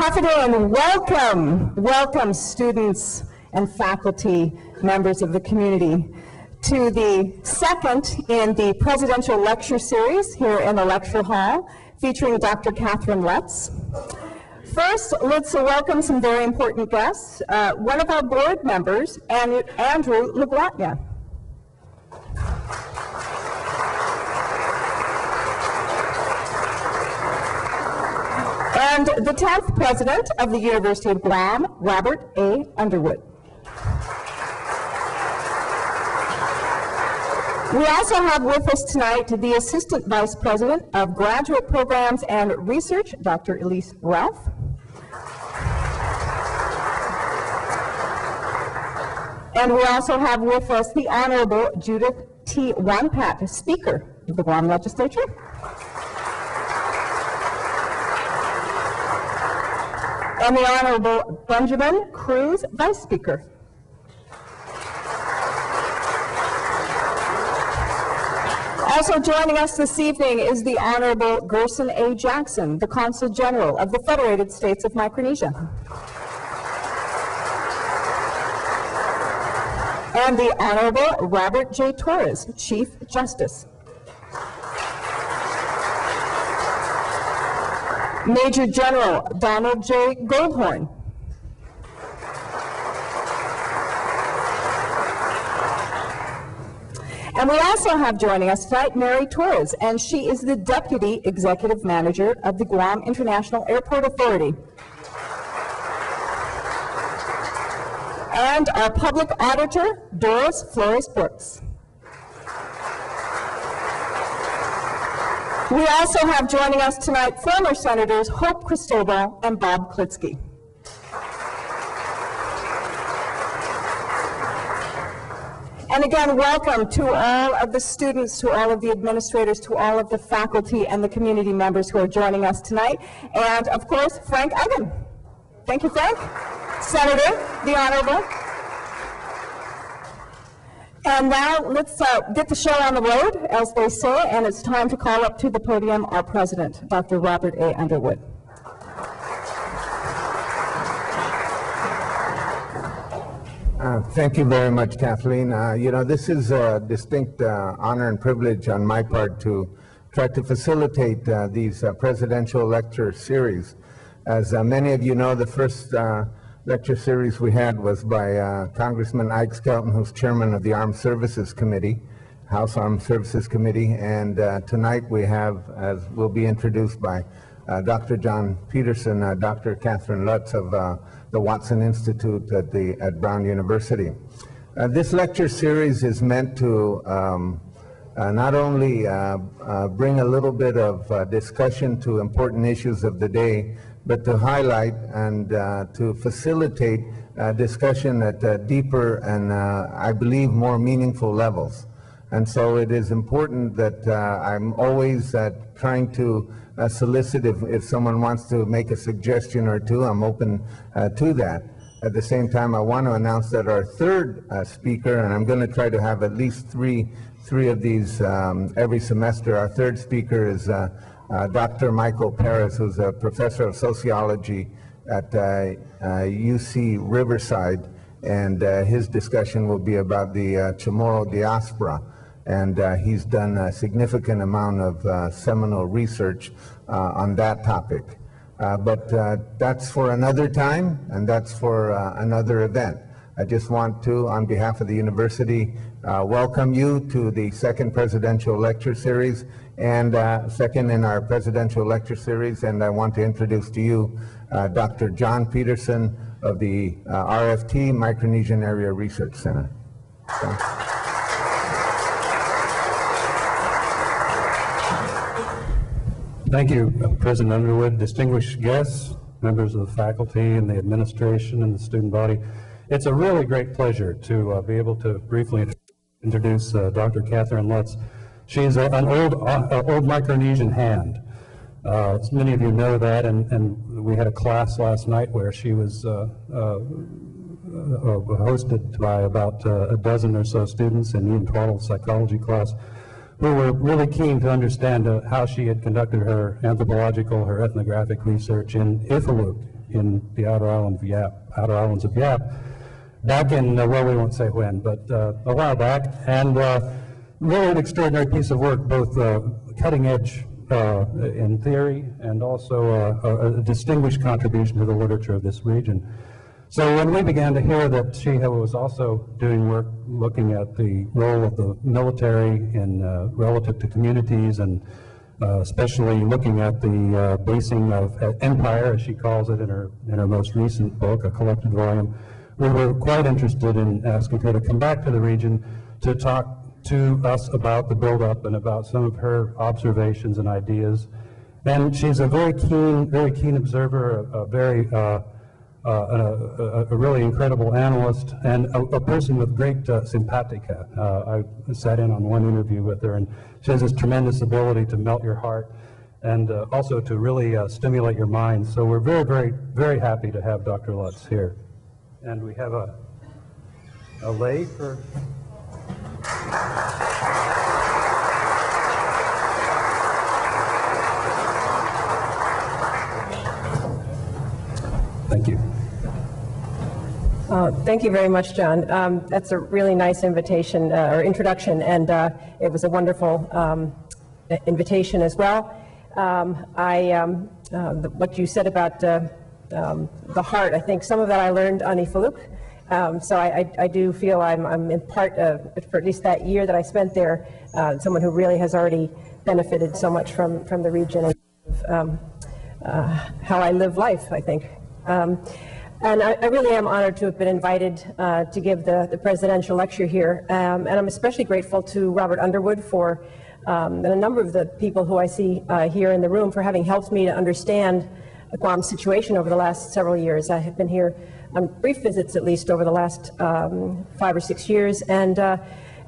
Afternoon, welcome students and faculty, members of the community, to the second in the presidential lecture series here in the lecture hall featuring Dr. Catherine Lutz. First, let's welcome some very important guests. One of our board members, Andrew LeGlatnia. And the 10th president of the University of Guam, Robert A. Underwood. We also have with us tonight the Assistant Vice President of Graduate Programs and Research, Dr. Elise Ralph. And we also have with us the Honorable Judith T. Wampat, Speaker of the Guam Legislature. And the Honorable Benjamin Cruz, Vice Speaker. Also joining us this evening is the Honorable Gerson A. Jackson, the Consul General of the Federated States of Micronesia. And the Honorable Robert J. Torres, Chief Justice. Major General Donald J. Goldhorn. And we also have joining us tonight Mary Torres, and she is the Deputy Executive Manager of the Guam International Airport Authority. And our Public Auditor, Doris Flores Brooks. We also have joining us tonight former Senators Hope Cristobal and Bob Klitsky. And again, welcome to all of the students, to all of the administrators, to all of the faculty and the community members who are joining us tonight. And of course, Frank Egan. Thank you, Frank. Senator, the Honorable. And now let's get the show on the road, as they say, and it's time to call up to the podium our president, Dr. Robert A. Underwood. Thank you very much, Kathleen. You know, this is a distinct honor and privilege on my part to try to facilitate these presidential lecture series. As many of you know, the first lecture series we had was by Congressman Ike Skelton, who's chairman of the Armed Services Committee, House Armed Services Committee, and tonight we have, as will be introduced by Dr. John Peterson, Dr. Catherine Lutz of the Watson Institute at Brown University. This lecture series is meant to not only bring a little bit of discussion to important issues of the day, but to highlight and to facilitate discussion at deeper and I believe more meaningful levels. And so it is important that I'm always trying to solicit if someone wants to make a suggestion or two, I'm open to that. At the same time, I want to announce that our third speaker, and I'm going to try to have at least three of these every semester. Our third speaker is Dr. Michael Perez, who's a professor of sociology at UC Riverside, and his discussion will be about the Chamorro diaspora. And he's done a significant amount of seminal research on that topic. But that's for another time, and that's for another event. I just want to, on behalf of the university, welcome you to the second presidential lecture series, and second in our presidential lecture series, and I want to introduce to you Dr. John Peterson of the RFT, Micronesian Area Research Center. So. Thank you, President Underwood, distinguished guests, members of the faculty and the administration and the student body. It's a really great pleasure to be able to briefly introduce Dr. Catherine Lutz. She's an old Micronesian hand. As many of you know that, and we had a class last night where she was hosted by about a dozen or so students in the Anthropological Psychology class, who were really keen to understand how she had conducted her anthropological, her ethnographic research in Iqaluit, in the outer islands of Yap, back in, well, we won't say when, but a while back, and really an extraordinary piece of work, both cutting edge in theory and also a distinguished contribution to the literature of this region. So when we began to hear that she was also doing work looking at the role of the military in relative to communities, and especially looking at the basing of empire, as she calls it in her most recent book, a collected volume, we were quite interested in asking her to come back to the region to talk to us about the build-up and about some of her observations and ideas. And she's a very keen observer, a really incredible analyst, and a person with great simpatica. I sat in on one interview with her, and she has this tremendous ability to melt your heart and also to really stimulate your mind. So we're very, very, very happy to have Dr. Lutz here. And we have a lei for... Thank you. Thank you very much, John. That's a really nice invitation or introduction, and it was a wonderful invitation as well. What you said about the heart, I think some of that I learned on Ifaluk. So I do feel I'm in part of, for at least that year that I spent there, someone who really has already benefited so much from the region and how I live life, I think. And I really am honored to have been invited to give the presidential lecture here. And I'm especially grateful to Robert Underwood and a number of the people who I see here in the room for having helped me to understand Guam's situation over the last several years. I have been here on brief visits, at least, over the last 5 or 6 years, and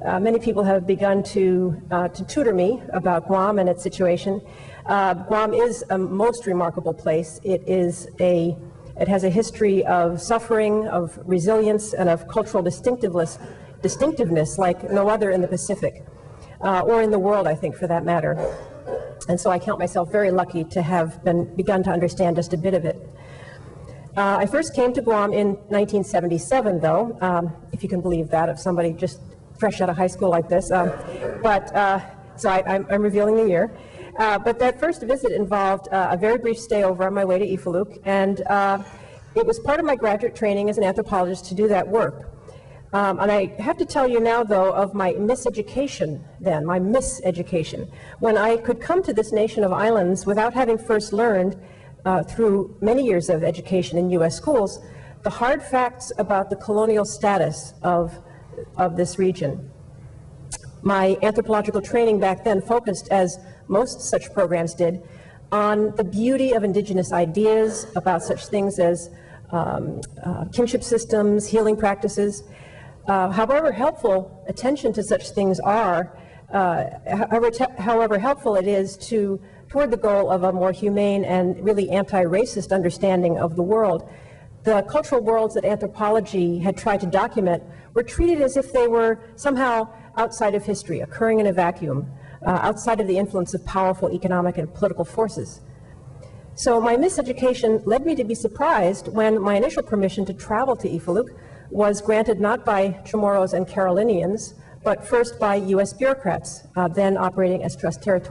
many people have begun to tutor me about Guam and its situation. Guam is a most remarkable place. It has a history of suffering, of resilience, and of cultural distinctiveness like no other in the Pacific, or in the world, I think, for that matter. And so I count myself very lucky to have begun to understand just a bit of it. I first came to Guam in 1977, though, if you can believe that, of somebody just fresh out of high school like this. So I'm revealing the year. But that first visit involved a very brief stay over on my way to Ifaluk, and it was part of my graduate training as an anthropologist to do that work. And I have to tell you now, though, of my miseducation then, my miseducation, when I could come to this nation of islands without having first learned, through many years of education in U.S. schools, the hard facts about the colonial status of this region. My anthropological training back then focused, as most such programs did, on the beauty of indigenous ideas about such things as kinship systems, healing practices. However helpful attention to such things are, however helpful it is toward the goal of a more humane and really anti-racist understanding of the world, the cultural worlds that anthropology had tried to document were treated as if they were somehow outside of history, occurring in a vacuum, outside of the influence of powerful economic and political forces. So my miseducation led me to be surprised when my initial permission to travel to Ifaluk was granted not by Chamorros and Carolinians, but first by U.S. bureaucrats, then operating as trust territory.